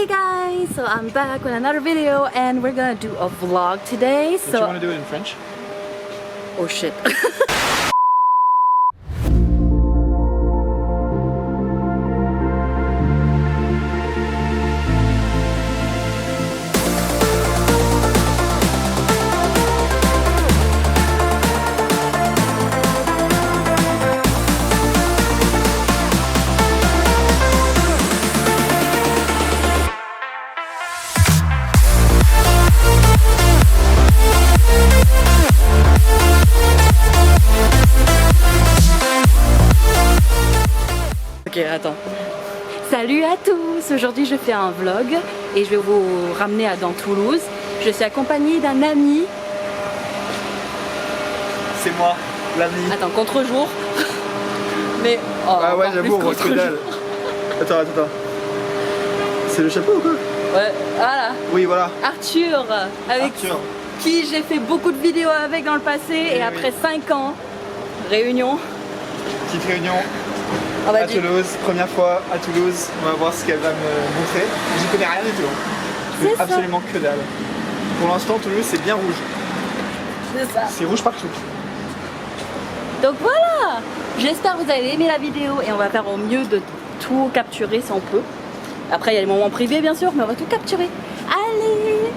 Hey guys, so I'm back with another video and we're gonna do a vlog today. Do you want to do it in French? Oh shit. Ok, attends. Salut à tous! Aujourd'hui je fais un vlog et je vais vous ramener dans Toulouse. Je suis accompagnée d'un ami. C'est moi, l'ami. Attends, contre-jour. Mais. Oh, Ah ouais, j'avoue, on voit que dalle. Attends. C'est le chapeau ou quoi? Ouais, voilà. Oui, voilà. Arthur, avec qui j'ai fait beaucoup de vidéos avec dans le passé et après 5 ans, réunion. Petite réunion On va à Toulouse, première fois à Toulouse. On va voir ce qu'elle va me montrer. J'y connais rien du tout. C'est ça. Absolument que dalle. Pour l'instant, Toulouse, c'est bien rouge. C'est ça. C'est rouge partout. Donc voilà, j'espère que vous allez aimer la vidéo et on va faire au mieux de tout capturer si on peut. Après il y a les moments privés bien sûr, mais on va tout capturer. Allez!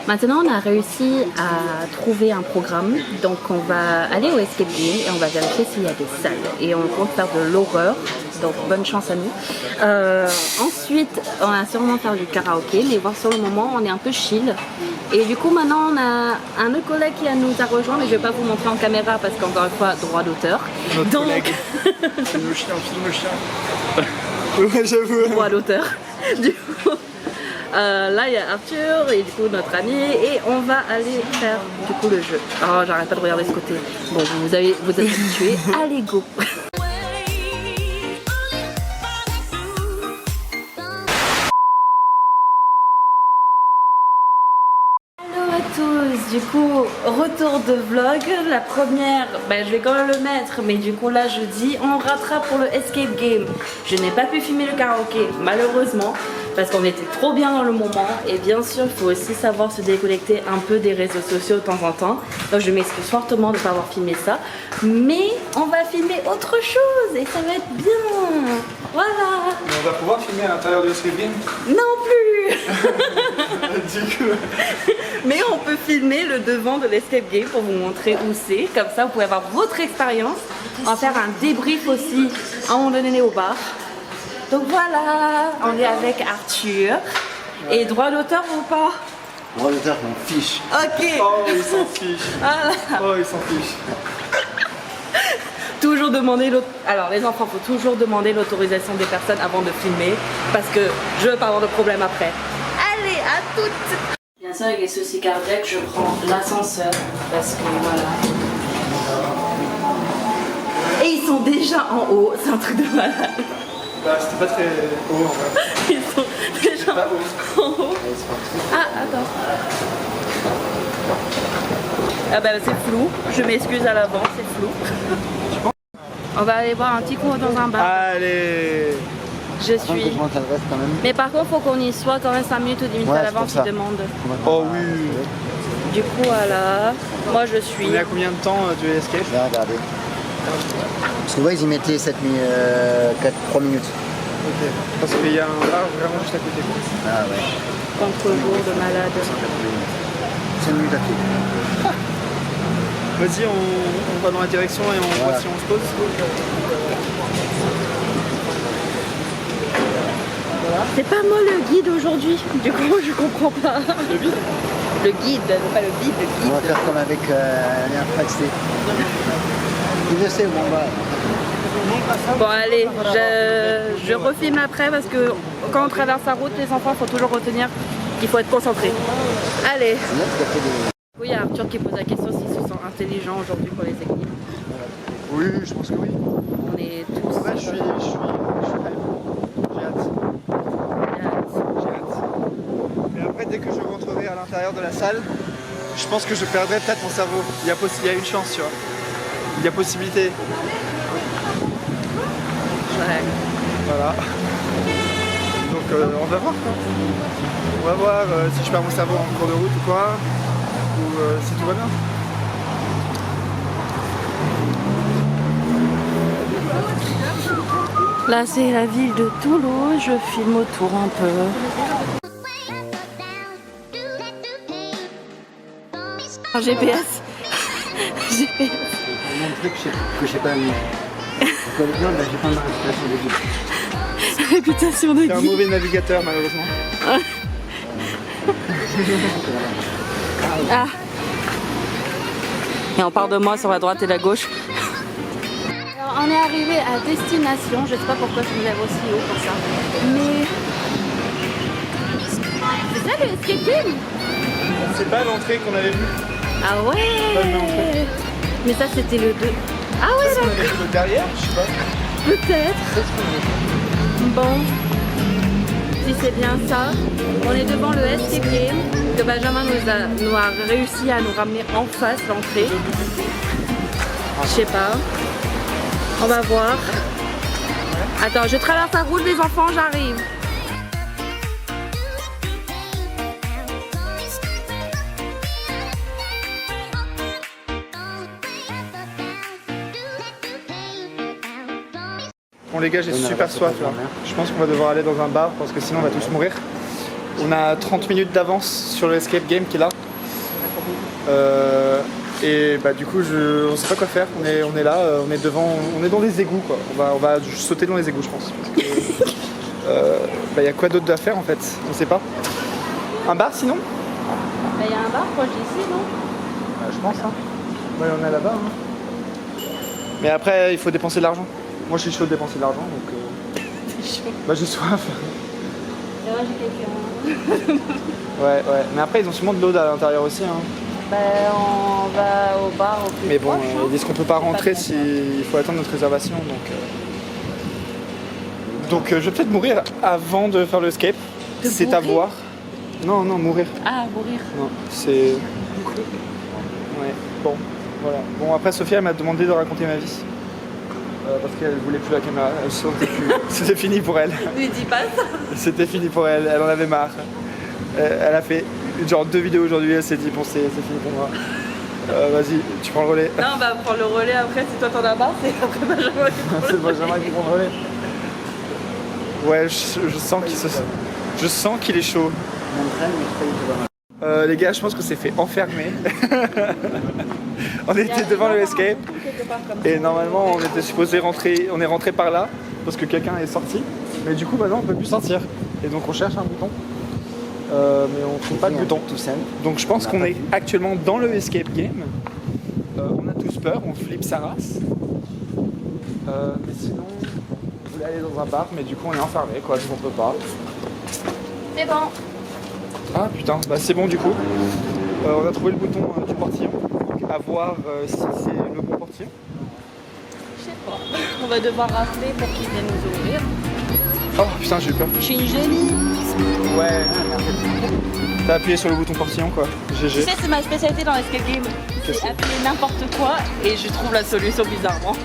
Maintenant on a réussi à trouver un programme, donc on va aller au Escape Game et on va vérifier s'il y a des salles et on compte faire de l'horreur, donc bonne chance à nous. Ensuite on va sûrement faire du karaoké, mais voir sur le moment on est un peu chill et du coup maintenant on a un autre collègue qui nous a rejoint, mais je vais pas vous montrer en caméra parce qu'encore une fois droit d'auteur. Donc Filme le chien, filme le chien. Ouais, j'avoue. droit d'auteur. Du coup là il y a Arthur et du coup notre ami et on va aller faire du coup le jeu. Oh j'arrête pas de regarder ce côté. Bon vous êtes habitués. Allez go. Hello à tous, du coup retour de vlog. La première, je vais quand même le mettre, mais du coup là je dis on rattrape pour le Escape Game. Je n'ai pas pu filmer le karaoké malheureusement, parce qu'on était trop bien dans le moment et bien sûr il faut aussi savoir se déconnecter un peu des réseaux sociaux de temps en temps. Donc je m'excuse fortement de ne pas avoir filmé ça, mais on va filmer autre chose et ça va être bien. Voilà. Mais on va pouvoir filmer à l'intérieur de Escape Game? Non plus. Du coup. Mais on peut filmer le devant de l'Escape Game pour vous montrer où c'est, comme ça vous pouvez avoir votre expérience, en faire un débrief aussi à un moment donné au bar. Donc voilà, on est avec Arthur. Et droit d'auteur ou pas? Droit d'auteur, je m'en fiche. Ok. Oh, il s'en fiche. Voilà. Oh, il s'en fiche. toujours demander alors les enfants, faut toujours demander l'autorisation des personnes avant de filmer parce que je veux pas avoir de problème après. Allez, à toutes. Bien sûr, avec les soucis cardiaques, je prends l'ascenseur parce que voilà. Et ils sont déjà en haut, c'est un truc de malade. Bah, c'était pas très haut en vrai. Ils sont déjà en haut. Ah, attends. Ah bah c'est flou, je m'excuse à l'avance, c'est flou. On va aller boire un petit coup dans un bar. Allez. Je suis. Quand même. Mais par contre, faut qu'on y soit quand même 5 minutes ou 10 minutes Ouais, à c'est l'avance, pour ça. ils demandent. Oh oui. Du coup, voilà. Moi, je suis. On est à combien de temps du escape? Je vais regarder. Parce que ouais, ils y mettaient 3 minutes. Ok. Parce qu'il y a un bar vraiment juste à côté. Ah ouais. Contre-jour de malade. 5 minutes à pied. Vas-y, on va dans la direction et on voit si on se pose. C'est pas moi le guide aujourd'hui. Du coup, je comprends pas. Le vide? Le guide, pas le guide, le On va guide. faire comme avec la dernière fois que c'était. Je sais où on va. Bon, allez, je refilme après parce que quand on traverse la route, les enfants, faut toujours retenir qu'il faut être concentré. Allez. C'est là qu'il a fait des. Oui, il y a Arthur qui pose la question s'ils se sentent intelligents aujourd'hui pour les équipes. Oui, je pense que oui. On est tous. Ouais, je suis hype. J'ai hâte. J'ai hâte. Et après, dès que je rentrerai à l'intérieur de la salle, je pense que je perdrai peut-être mon cerveau. Il y a une chance, tu vois. Il y a possibilité. Ouais. Voilà. Donc on va voir quoi. On va voir si je perds mon cerveau en cours de route ou quoi. Ou si tout va bien. Là, c'est la ville de Toulouse. Je filme autour un peu. Un GPS. GPS. Montrer que je sais pas mis. Non, là, j'ai pas de réputation de guide. Réputation de C'est un guide. mauvais navigateur malheureusement. Ah. Et on part de moi sur la droite et la gauche. Alors, on est arrivé à destination. Je sais pas pourquoi je me lève aussi haut pour ça. Mais. C'est ça le escape game? C'est pas l'entrée qu'on avait vue. Ah Pas le même ouais. entrée. Mais ça c'était le 2. Ah ouais, On d'accord. avait vu le derrière, je sais pas. Peut-être. Bon. Si c'est bien ça, on est devant le escape game que Benjamin nous a réussi à nous ramener en face l'entrée. Je sais pas. On va voir. Attends, je traverse la route des enfants, j'arrive. Bon les gars, j'ai super soif là. Je pense qu'on va devoir aller dans un bar parce que sinon on va tous mourir. On a 30 minutes d'avance sur le escape game qui est là. Et bah du coup on sait pas quoi faire. On est là, on est devant, on est dans les égouts quoi. On va sauter dans les égouts je pense. Parce que y a quoi d'autre à faire en fait? On sait pas. Un bar sinon? Il y a un bar proche d'ici, non? Je pense hein. Ouais, on est là-bas. Hein. Mais après il faut dépenser de l'argent. Moi je suis chaud de dépenser de l'argent donc bah j'ai soif. Et moi j'ai quelqu'un. Ouais. Mais après ils ont sûrement de l'eau à l'intérieur aussi hein. Ben on va au bar au plus Mais bon, proche, hein. ils disent qu'on peut pas rentrer Pas s'il faut attendre notre réservation donc je vais peut-être mourir avant de faire le escape. De C'est à mourir? voir. Non, mourir. Ah, mourir. Non, c'est. Ouais, bon, voilà. Bon, après, Sophia, elle m'a demandé de raconter ma vie. Parce qu'elle voulait plus la caméra. Elle se sentait plus. C'était fini pour elle. Ne dis pas ça. C'était fini pour elle. Elle en avait marre. Elle a fait genre 2 vidéos aujourd'hui. Elle s'est dit, bon, c'est fini pour moi. Vas-y, tu prends le relais. Non, on va prendre le relais après. Si toi t'en as marre, c'est après Benjamin qui prend le C'est Benjamin qui prend le relais. Ouais, je sens qu'il est chaud. Les gars, je pense qu'on s'est fait enfermer. On était devant le escape et normalement on était supposé rentrer, on est rentré par là parce que quelqu'un est sorti. Mais du coup maintenant on peut plus sortir et donc on cherche un bouton. Mais on trouve pas de bouton. Tout simple. Donc je pense qu'on est actuellement dans le escape game. On a tous peur, on flippe sa race. Mais sinon, on voulait aller dans un bar, mais du coup on est enfermé quoi, donc on peut pas. C'est bon. Ah putain, bah c'est bon du coup. On a trouvé le bouton du portillon. Donc à voir si c'est le bon portillon. Je sais pas. On va devoir rappeler pour qu'ils viennent nous ouvrir. Oh putain, j'ai eu peur. Je suis une génie. Ouais. T'as appuyé sur le bouton portillon quoi. Tu GG. sais, c'est ma spécialité dans l'escape game. Qu'est-ce C'est que appuyer n'importe quoi et je trouve la solution bizarrement.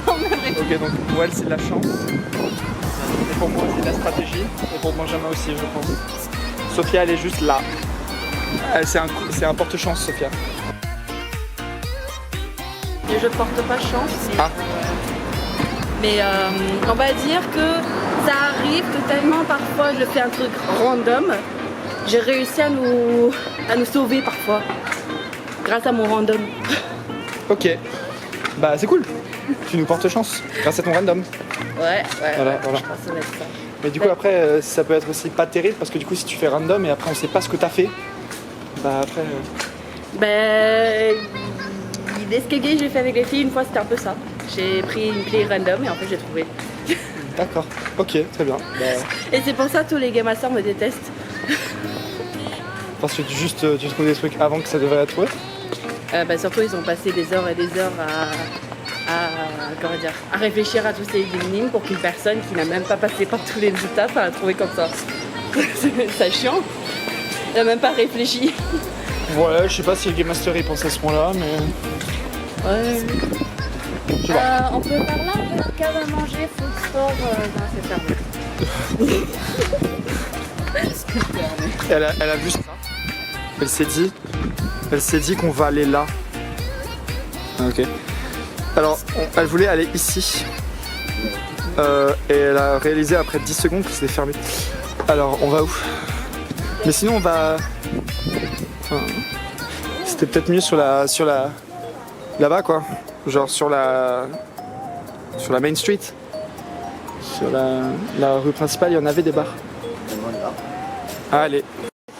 Sans même réfléchir. Ok, donc pour elle c'est de la chance. Et pour moi c'est de la stratégie. Et pour Benjamin aussi, je pense. Sophia elle est juste là. C'est un porte-chance, Sophia. Et je porte pas chance. Ah. Mais on va dire que ça arrive que tellement parfois je fais un truc random, j'ai réussi à nous sauver parfois. Grâce à mon random. Ok. Bah c'est cool. Tu nous portes chance grâce à ton random. Ouais, Voilà. je pense que ça va être ça. Mais du coup après ça peut être aussi pas terrible parce que du coup si tu fais random et après on sait pas ce que t'as fait, bah après... Ben, l'escape game que j'ai fait avec les filles une fois c'était un peu ça. J'ai pris une clé random et en fait j'ai trouvé. D'accord, ok, très bien. Bah, Et c'est pour ça que tous les game masters me détestent. parce que tu trouves des trucs avant que ça devrait être trouvé. Ben, surtout ils ont passé des heures et des heures à réfléchir à tous ces énigmes pour qu'une personne qui n'a même pas passé par tous les étapes a trouvé comme ça. C'est chiant. Il n'a même pas réfléchi. Ouais, je sais pas si le Game Master il pense à ce point-là, mais... Ouais. Je sais pas. On peut par là, on peut cave à manger, food store, non c'est fermé. Elle a vu ça. Elle s'est dit qu'on va aller là. Ah, ok. Alors, elle voulait aller ici. Et elle a réalisé après 10 secondes que c'était fermé. Alors, on va où? Mais sinon, on va... Enfin, c'était peut-être mieux sur la... Là-bas, quoi. Genre sur la Main Street. Sur la rue principale, il y en avait des bars. Ah, allez.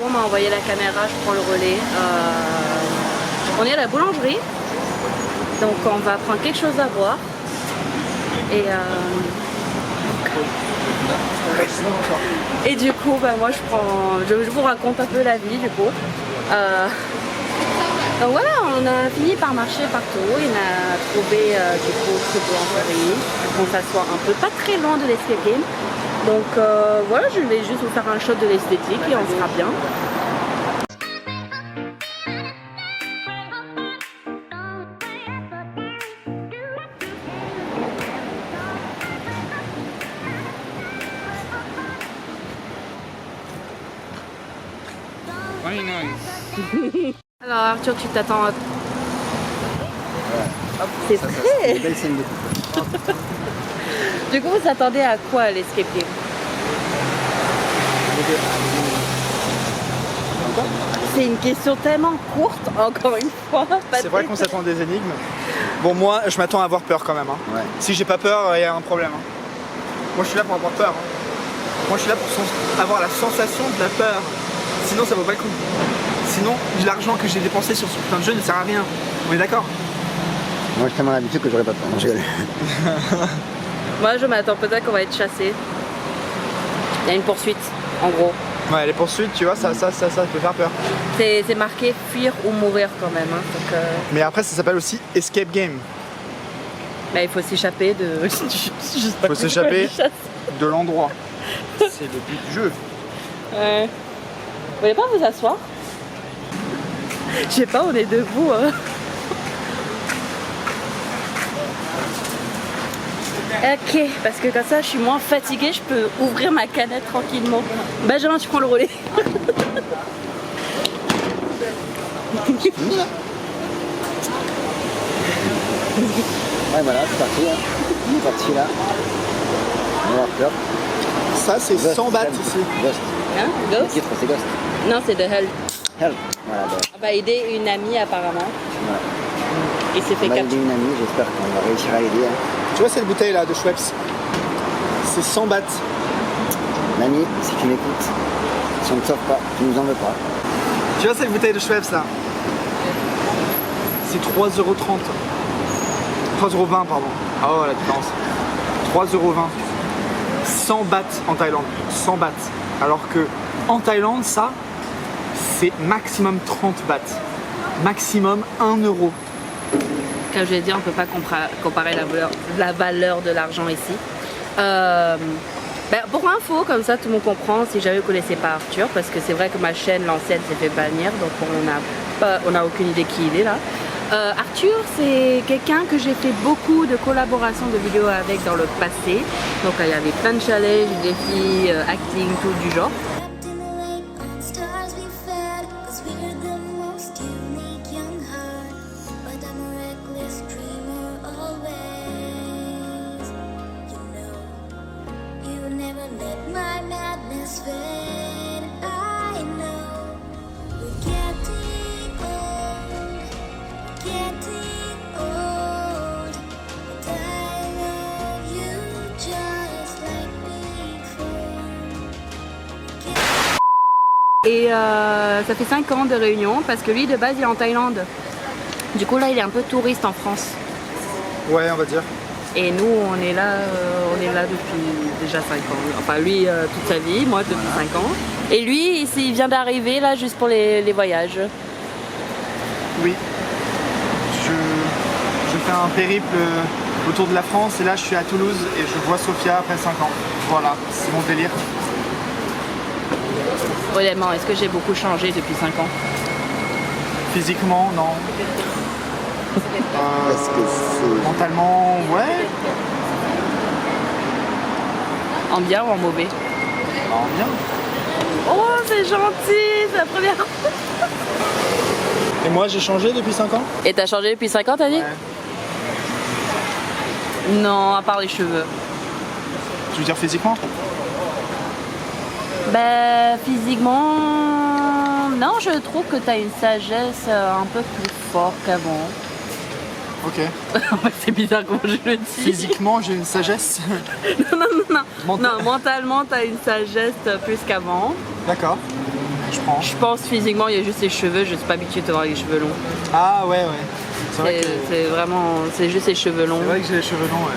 On m'a envoyé la caméra, je prends le relais. On est à la boulangerie. Donc on va prendre quelque chose à boire. Et du coup, bah, moi je vous raconte un peu la vie du coup. Donc voilà, on a fini par marcher partout. On a trouvé du coup cette boulangerie. On s'assoit un peu pas très loin de l'escape game. Donc voilà, je vais juste vous faire un shot de l'esthétique et on sera bien. Very nice. Alors Arthur, tu t'attends à... C'est vrai. Une belle scène de couple. Du coup, vous attendez à quoi à l'escape game? C'est une question tellement courte, encore une fois. C'est vrai qu'on s'attend à des énigmes. Bon, moi, je m'attends à avoir peur quand même. Hein. Ouais. Si j'ai pas peur, il y a un problème. Hein. Moi, je suis là pour avoir peur. Hein. Moi, je suis là pour avoir la sensation de la peur. Sinon, ça vaut pas le coup. Sinon, l'argent que j'ai dépensé sur ce putain de jeu ne sert à rien. On est d'accord? Moi, j'ai tellement l'habitude que j'aurais pas peur. Non, je rigole. Moi, je m'attends peut-être qu'on va être chassé. Il y a une poursuite, en gros. Ouais, les poursuites, tu vois, ça peut faire peur. C'est marqué fuir ou mourir quand même. Hein, donc, Mais après, ça s'appelle aussi Escape Game. bah, il faut s'échapper de. Il faut s'échapper de l'endroit. C'est le but du jeu. Vous voulez pas vous asseoir? Je sais pas, on est debout. Hein. Ok, parce que comme ça je suis moins fatiguée, je peux ouvrir ma canette tranquillement. Benjamin, tu prends le relais. Ouais, voilà, c'est parti. Hein. On est parti là. On va avoir peur. Ça, c'est Ghost, 100 bahts Hell. ici. Ghost. Hein? Le Ghost? titre, c'est Ghost. Non, c'est de Hell. Hell. Voilà, bah, On va aider une amie apparemment. voilà. Il s'est fait On va aider capturer. une amie, j'espère qu'on va réussir à aider. Hein. Tu vois cette bouteille là de Schweppes? C'est 100 bahts. Mamie, si tu m'écoutes, si on ne sauve pas, tu nous en veux pas. Tu vois cette bouteille de Schweppes là? C'est 3,30 €. 3,20 € pardon. Ah oh, la différence. 3,20 €. 100 bahts en Thaïlande. 100 bahts. Alors que en Thaïlande, ça, c'est maximum 30 bahts. Maximum 1 €. Comme je l'ai dit, on ne peut pas comparer la valeur de l'argent ici. Pour info, comme ça tout le monde comprend, si jamais vous ne connaissez pas Arthur, parce que c'est vrai que ma chaîne, l'ancienne, s'est fait bannir, donc on n'a aucune idée qui il est là. Arthur, c'est quelqu'un que j'ai fait beaucoup de collaborations de vidéos avec dans le passé. Donc il y avait plein de challenges, défis, acting, tout du genre. Et ça fait 5 ans de réunion parce que lui de base il est en Thaïlande. Du coup là il est un peu touriste en France. Ouais, on va dire. Et nous on est là depuis déjà 5 ans. Enfin lui toute sa vie, moi depuis 5 ans. Et lui il vient d'arriver là juste pour les voyages. Oui. Je fais un périple autour de la France et là je suis à Toulouse et je vois Sofia après 5 ans. Voilà, c'est mon délire. Honnêtement, est-ce que j'ai beaucoup changé depuis 5 ans? Physiquement, non. Est-ce que c'est... Mentalement, ouais. En bien ou en mauvais? Non, bien. Oh, c'est gentil, c'est la première fois. Et moi j'ai changé depuis 5 ans? Et t'as changé depuis 5 ans, t'as dit? Ouais. Non, à part les cheveux. Tu veux dire physiquement? Physiquement, non, je trouve que t'as une sagesse un peu plus forte qu'avant. Ok. C'est bizarre comment je le dis. Physiquement, j'ai une sagesse. Non, mentalement, t'as une sagesse plus qu'avant. D'accord. Je prends. Je pense physiquement, il y a juste les cheveux, je suis pas habituée de voir les cheveux longs. Ah ouais. C'est vrai que... c'est juste les cheveux longs. C'est vrai que j'ai les cheveux longs, ouais.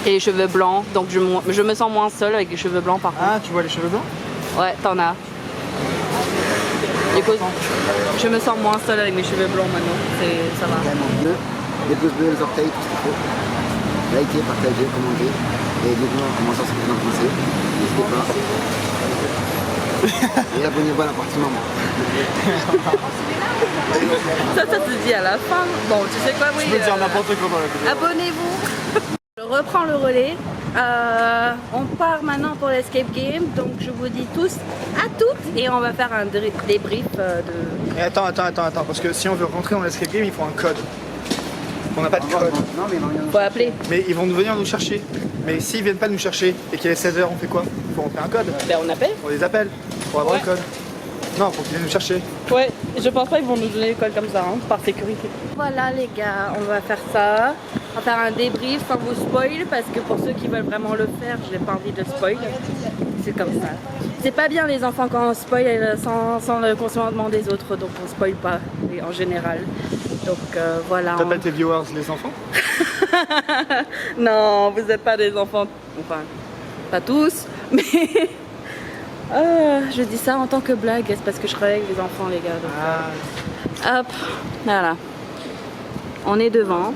Et les cheveux blancs, donc je me sens moins seule avec les cheveux blancs par contre. Ah, tu vois les cheveux blancs? Ouais, t'en as. Du coup, je me sens moins seule avec mes cheveux blancs maintenant, ça va. Carrément bleu, les pouces bleus, les orteils, tout ce qu'il faut. Likez, partagez, commentez. Et dites-moi comment ça se fait en français. N'hésitez pas. Et abonnez-vous à la partie maman. Ça se dit à la fin. Bon, tu sais quoi, oui. Je peux dire n'importe quoi dans la vidéo. Abonnez-vous. Je reprends le relais. On part maintenant pour l'escape game. Donc je vous dis tous à toutes et on va faire un débrief de... Et attends, parce que si on veut rentrer dans l'escape game, il faut un code. On n'a pas de code. Non, mais non, Faut appeler. Mais ils vont venir nous chercher. Mais s'ils viennent pas nous chercher et qu'il est 16 h, on fait quoi? Il faut rentrer un code. On appelle. On les appelle pour avoir le code. Non, faut qu'ils viennent nous chercher. Ouais, je pense pas qu'ils vont nous donner le code comme ça, par sécurité. Voilà les gars, on va faire ça. On va faire un débrief sans vous spoil, parce que pour ceux qui veulent vraiment le faire, j'ai pas envie de spoil. C'est comme ça. C'est pas bien les enfants quand on spoil sans le consentement des autres, donc on spoil pas en général. Donc voilà. T'appelles tes viewers les enfants? Non, vous n'êtes pas des enfants, enfin, pas tous, mais je dis ça en tant que blague, c'est parce que je travaille avec des enfants les gars. Donc, hop, voilà. On est devant.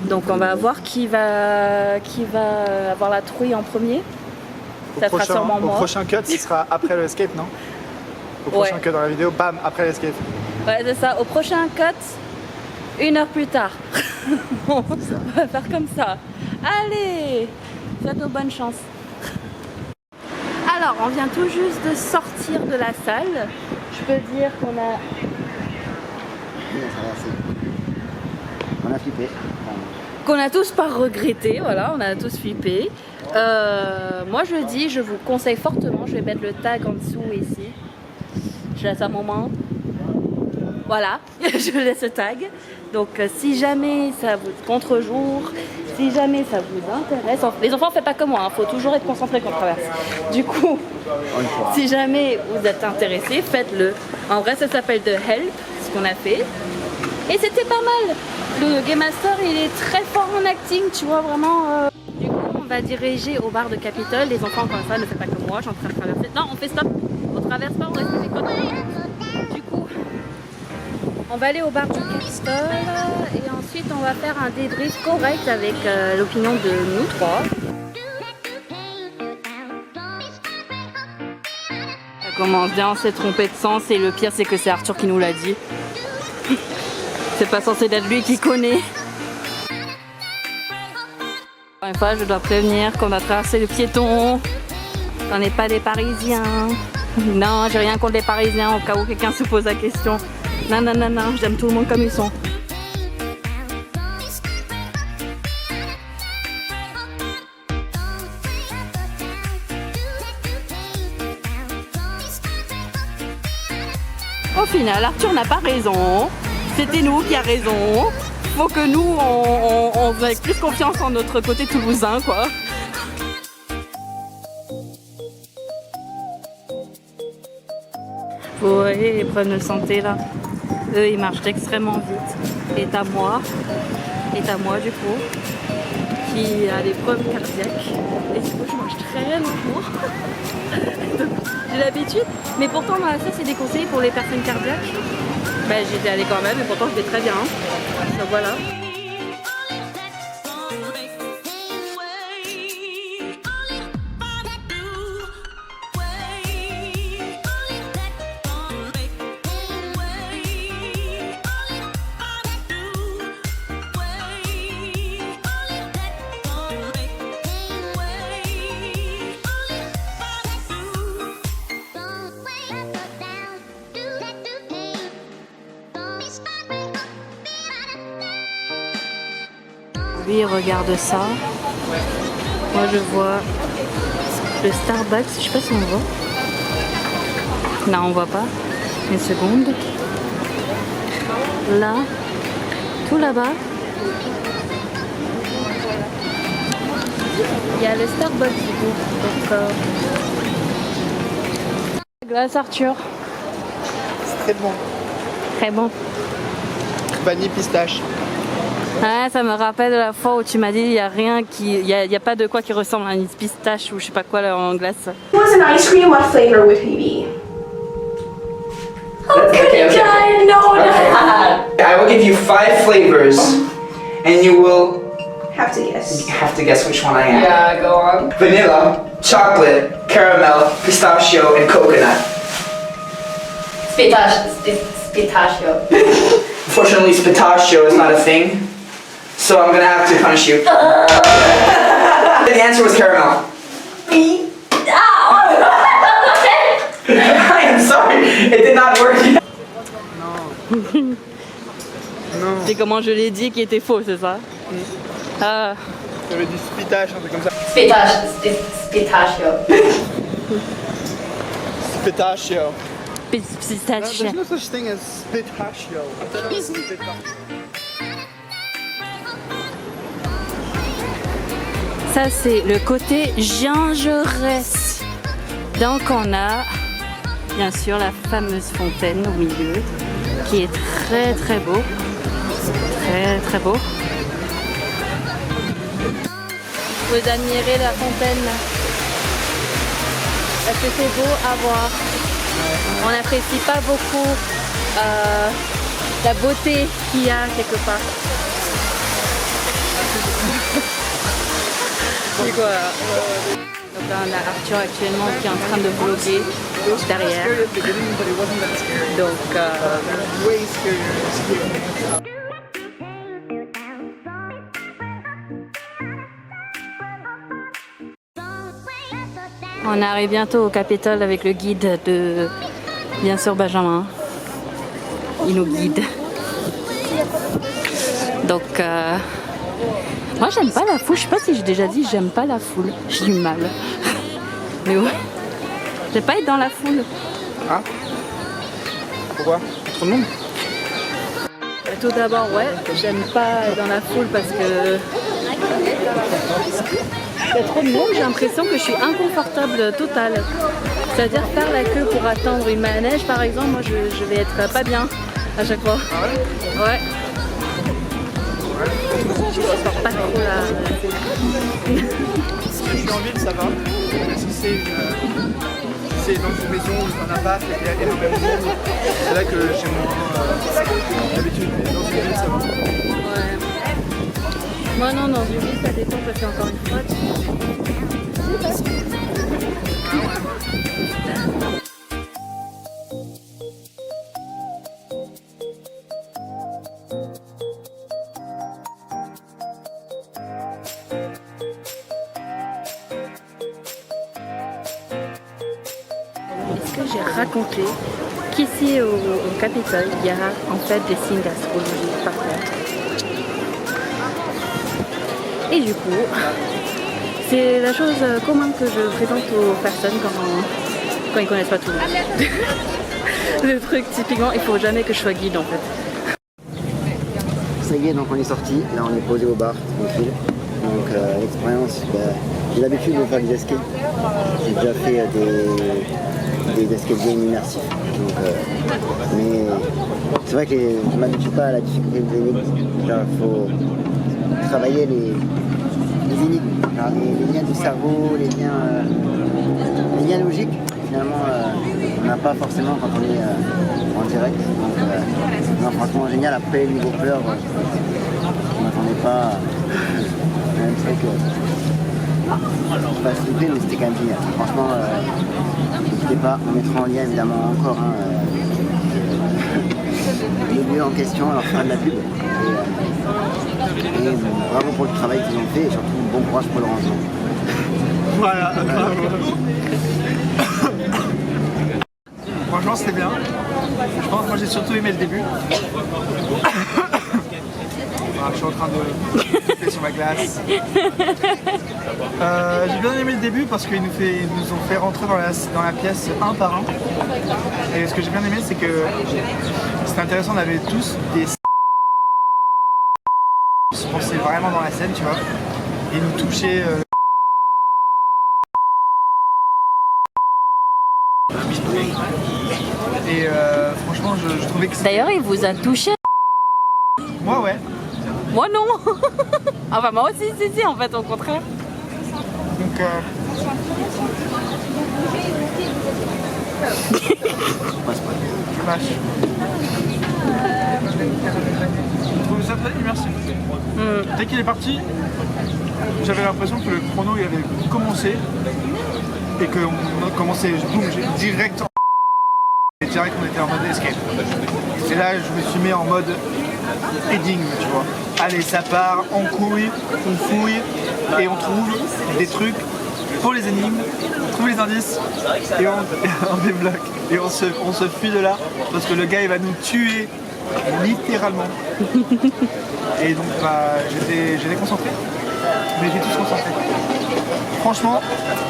Donc on va voir qui va avoir la trouille en premier. Ça sera sûrement moi. Au prochain cut, ce sera après le escape, non? Au prochain cut dans la vidéo, bam, après l'escape. Ouais, c'est ça. Au prochain cut, 1 heure plus tard. On va faire comme ça. Allez, faites-nous bonne chance. Alors, on vient tout juste de sortir de la salle. Je peux dire qu'on a... On a flippé. Qu'on a tous pas regretté, voilà, on a tous flippé. Moi je dis, je vous conseille fortement, je vais mettre le tag en dessous ici. Je laisse un moment. Voilà, je laisse le tag. Donc si jamais ça vous contre-jour, si jamais ça vous intéresse, les enfants faites pas comme moi, faut toujours être concentré quand on traverse. Du coup, si jamais vous êtes intéressé, faites-le. En vrai ça s'appelle The Help, ce qu'on a fait. Et c'était pas mal. le Game Master il est très fort en acting, tu vois vraiment. Du coup on va diriger au bar de Capitole. Les enfants encore une fois ne fait pas que moi, je suis en train de traverser. Non on fait stop, on traverse pas, on reste des côtés. Du coup on va aller au bar du Capitole et ensuite on va faire un débrief correct avec l'opinion de nous trois. Ça commence bien, on s'est trompé de sens et le pire c'est que c'est Arthur qui nous l'a dit. C'est pas censé être lui qui connaît. Encore une fois, je dois prévenir qu'on a traversé le piéton. On n'est pas des Parisiens. Non, j'ai rien contre les Parisiens au cas où quelqu'un se pose la question. Non, non, non, non, j'aime tout le monde comme ils sont. Au final, Arthur n'a pas raison. C'était nous qui a raison. Faut que nous, on ait plus confiance en notre côté toulousain, quoi. Vous voyez les problèmes de santé là. Eux, ils marchent extrêmement vite. Et à moi du coup, qui a des problèmes cardiaques. Et du coup, je marche très lentement. J'ai l'habitude. Mais pourtant, ça, c'est déconseillé pour les personnes cardiaques. Ben, j'étais allée quand même et pourtant je vais très bien. Donc voilà. Lui il regarde ça. Moi je vois le Starbucks, je sais pas si on voit. Non on voit pas. Une seconde. Là, tout là-bas. Il y a le Starbucks du coup. Donc glace Arthur. C'est très bon. Très bon. Vanille pistache. Ouais, ça me rappelle de la fois où tu m'as dit il y a rien qui, il y a pas de quoi qui ressemble à une pistache ou je sais pas quoi là, en glace. If it was an ice cream, what flavor would he be? Okay. I will give you 5 flavors, and you will Have to guess. have to guess which one I am. Yeah, go on. Vanilla, chocolate, caramel, pistachio, and coconut. Pistachio. Unfortunately, pistachio is not a thing, so I'm gonna have to punish you. The answer was caramel. I am sorry, it did not work. Non. C'est comment je l'ai dit qui était faux, c'est ça? Ah. J'avais dit spitache, un truc comme ça. Pistachio. Spitachio. Pistache. There's no such thing as spitachio. Ça c'est le côté gingeresse. Donc on a bien sûr la fameuse fontaine au milieu qui est très très beau. Très très beau. Vous admirez la fontaine. Est-ce que c'est beau à voir? On n'apprécie pas beaucoup la beauté qu'il y a quelque part. Du coup, donc là, on a Arthur actuellement qui est en train de vlogger derrière. Donc, on arrive bientôt au Capitole avec le guide de, bien sûr, Benjamin. Il nous guide. Donc, moi j'aime pas la foule. Je sais pas si j'ai déjà dit j'aime pas la foule. J'ai du mal. Mais ouais. J'aime pas être dans la foule. Ah. Pourquoi? Trop de monde? Tout d'abord, ouais, j'aime pas être dans la foule parce que il y a trop de monde, j'ai l'impression que je suis inconfortable total. C'est-à-dire faire la queue pour attendre une manège par exemple, moi je vais être pas bien à chaque fois. Ouais. Je sors pas trop là. Si je suis en ville, ça va. Mais si c'est dans une maison ou dans un appart et il y a énormément de monde, c'est là que j'ai moins d'habitude. Mais dans une ville, ça va. Ouais. Moi non, dans une ville ça dépend parce qu'encore une fois, est-ce que j'ai raconté qu'ici au Capitole, il y a en fait des signes d'astrologie par terre. Et du coup, c'est la chose commune que je présente aux personnes quand ils connaissent pas tout le monde. Le truc typiquement, il faut jamais que je sois guide en fait. Ça y est, donc on est sorti, là on est posé au bar, tranquille. Donc l'expérience, j'ai l'habitude de faire des escapes. J'ai déjà fait des escape games immersifs. Donc, mais c'est vrai que je ne m'habitue pas à la difficulté des énigmes. Il faut travailler les énigmes, les liens du cerveau, les liens logiques. Finalement, on n'a pas forcément quand on est en direct. Donc, non, franchement, génial. Après, niveau peur, je ne m'attendais pas à un truc. Pas stupide, mais c'était quand même génial. Franchement, n'hésitez pas, on mettra en lien évidemment encore les lieux en question, on leur fera de la pub. Et bravo pour le travail qu'ils ont fait et surtout bon courage pour le rangement. Voilà, franchement c'était bien. Je pense que moi j'ai surtout aimé le début. Je suis en train de faire sur ma glace. J'ai bien aimé le début parce qu'ils nous ont fait rentrer dans la pièce un par un. Et ce que j'ai bien aimé c'est que c'était intéressant, on avait tous des se pensaient vraiment dans la scène, tu vois. Ils nous touchaient. Et franchement je trouvais que c'était... D'ailleurs, il vous a touché? Moi ouais. Moi non. Enfin moi aussi, si, en fait, au contraire. Donc je mâche. Je trouve ça très immersif. Dès qu'il est parti, j'avais l'impression que le chrono il avait commencé et qu'on a commencé direct on était en mode escape. Et là je me suis mis en mode énigme, tu vois. Allez, ça part, on couille, on fouille et on trouve des trucs pour les énigmes, on trouve les indices et on débloque. Et on se fuit de là parce que le gars il va nous tuer littéralement. Et donc j'étais concentré, mais j'ai tous concentré. Franchement,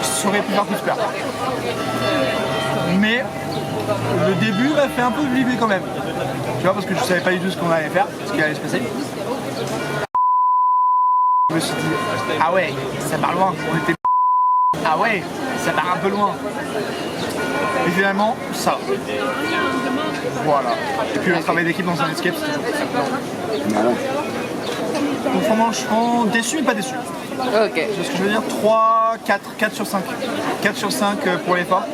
ça aurait pu faire plus peur. Mais le début m'a fait un peu vibrer quand même. Tu vois, parce que je savais pas du tout ce qu'on allait faire, ce qui allait se passer. Je me suis dit, ah ouais, ça part loin. Ah ouais, ça part un peu loin. Et finalement, ça va. Voilà. Et puis le travail d'équipe dans un escape, c'est toujours ça. Voilà. Donc franchement, déçu mais pas déçu. Ok. C'est ce que je veux dire, 4 sur 5. 4 sur 5 pour l'effort.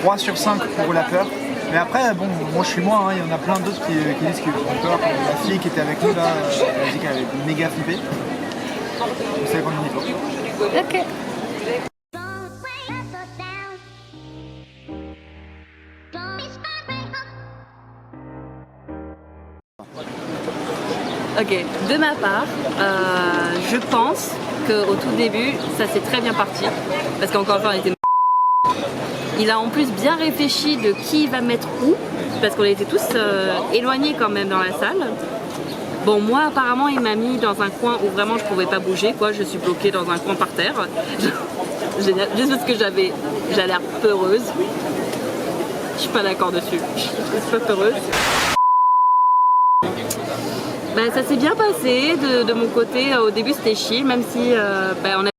3 sur 5 pour la peur. Mais après, bon, moi je suis moi, il y en a plein d'autres qui disent qu'ils ont peur. La fille qui était avec nous là, elle a dit qu'elle avait méga flippé. Vous savez qu'on y est pas. Ok. Ok, de ma part, je pense qu'au tout début, ça s'est très bien parti. Parce qu'encore une fois, on était... Il a en plus bien réfléchi de qui va mettre où. Parce qu'on était tous éloignés quand même dans la salle. Bon, moi, apparemment, il m'a mis dans un coin où vraiment je pouvais pas bouger, quoi. Je suis bloquée dans un coin par terre. Génial. Juste parce que j'ai l'air peureuse. Je suis pas d'accord dessus. Je suis pas peureuse. Ben, ça s'est bien passé de mon côté. Au début, c'était chill, même si on a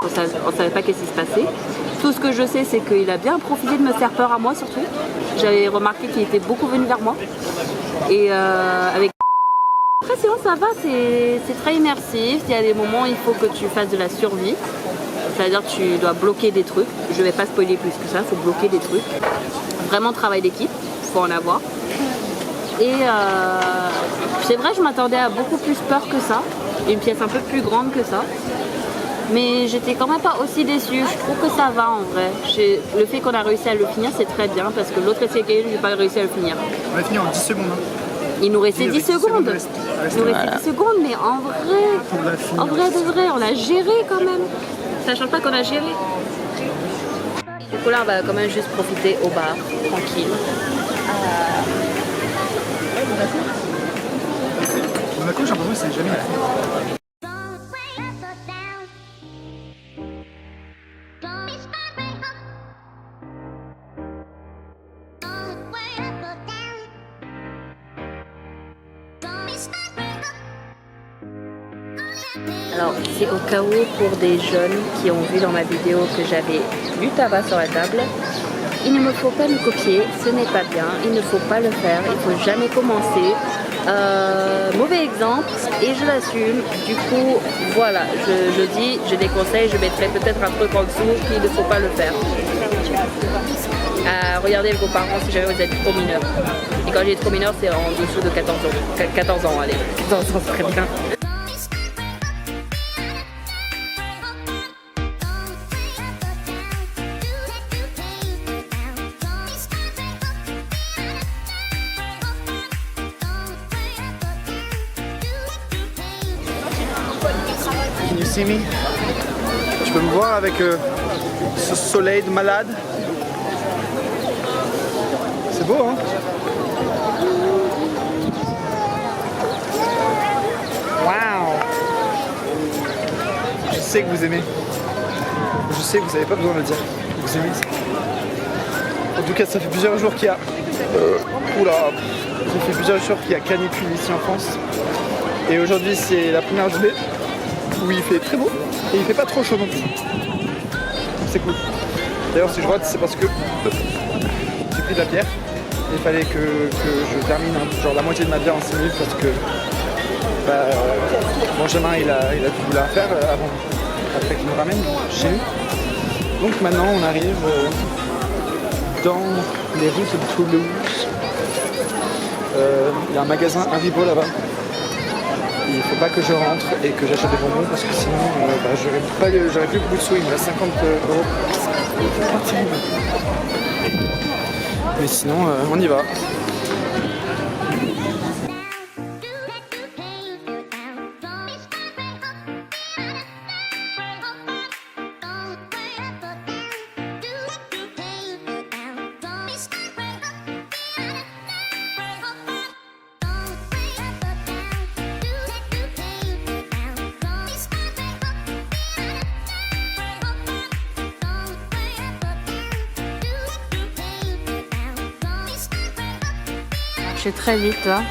On savait pas qu'est-ce qui se passait. Tout ce que je sais, c'est qu'il a bien profité de me faire peur à moi surtout. J'avais remarqué qu'il était beaucoup venu vers moi. Et avec... Après sinon ça va, c'est très immersif. Il y a des moments où il faut que tu fasses de la survie. C'est-à-dire que tu dois bloquer des trucs. Je vais pas spoiler plus que ça, il faut bloquer des trucs. Vraiment travail d'équipe, il faut en avoir. Et c'est vrai, je m'attendais à beaucoup plus peur que ça. Une pièce un peu plus grande que ça. Mais j'étais quand même pas aussi déçue. Je trouve que ça va en vrai. Le fait qu'on a réussi à le finir, c'est très bien parce que l'autre escape game, j'ai pas réussi à le finir. On a fini en 10 secondes. Hein. Il nous restait 10 secondes. Il nous restait 10 secondes, mais en vrai de vrai, on a géré quand même. Sachant pas qu'on a géré. Du coup là, on va quand même juste profiter au bar, tranquille. Monaco, j'ai l'impression que c'est jamais la Alors, c'est au cas où pour des jeunes qui ont vu dans ma vidéo que j'avais du tabac sur la table. Il ne me faut pas me copier, ce n'est pas bien, il ne faut pas le faire, il ne faut jamais commencer. Mauvais exemple et je l'assume. Du coup, voilà, je dis, je déconseille, je mettrai peut-être un truc en dessous qu'il ne faut pas le faire. Regardez avec vos parents si jamais vous êtes trop mineur. Et quand j'ai trop mineur, c'est en dessous de 14 ans. 14 ans, allez, 14 ans, c'est très bien. Can you see me? Tu peux me voir avec ce soleil de malade? C'est beau, hein? Waouh! Je sais que vous aimez. Je sais que vous n'avez pas besoin de le dire. Vous aimez ça. En tout cas, ça fait plusieurs jours qu'il y a... Oula! Ça fait plusieurs jours qu'il y a canicule ici en France. Et aujourd'hui, c'est la première journée où il fait très beau et il fait pas trop chaud non plus. C'est cool. D'ailleurs, si je rote, c'est parce que j'ai pris de la bière. Il fallait que je termine genre la moitié de ma bière en 6 minutes parce que Benjamin il a du boulot à faire après qu'il nous ramène chez nous. Donc maintenant on arrive dans les rues de Toulouse. Il y a un magasin Haribo là-bas. Il ne faut pas que je rentre et que j'achète des bonbons parce que sinon j'aurais plus beaucoup de sous, il me reste 50 euros. C'est pas terrible. Mais sinon on y va. Très vite là.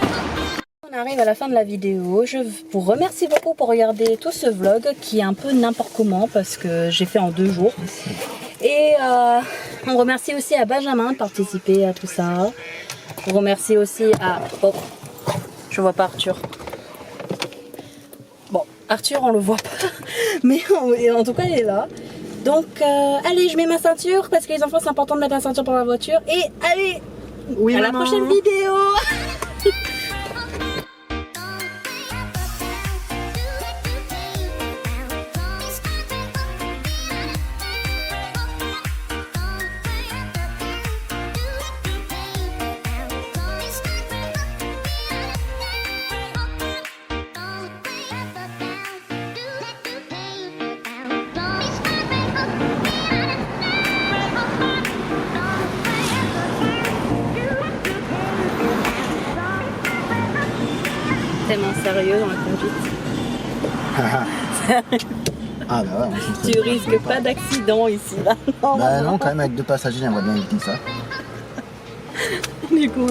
On arrive à la fin de la vidéo. Je vous remercie beaucoup pour regarder tout ce vlog qui est un peu n'importe comment parce que j'ai fait en 2 jours. Et on remercie aussi à Benjamin de participer à tout ça. On remercie aussi à... Oh, je vois pas Arthur. Bon, Arthur on le voit pas. Mais en tout cas il est là. Donc allez, je mets ma ceinture parce que les enfants c'est important de mettre la ceinture pour la voiture. Et allez, oui, à la prochaine vidéo. Tellement sérieux dans la conduite. Ah bah ouais, tu risques pas d'accident ici là. Non, bah non, quand même avec 2 passagers, j'aimerais bien éviter ça. Du coup.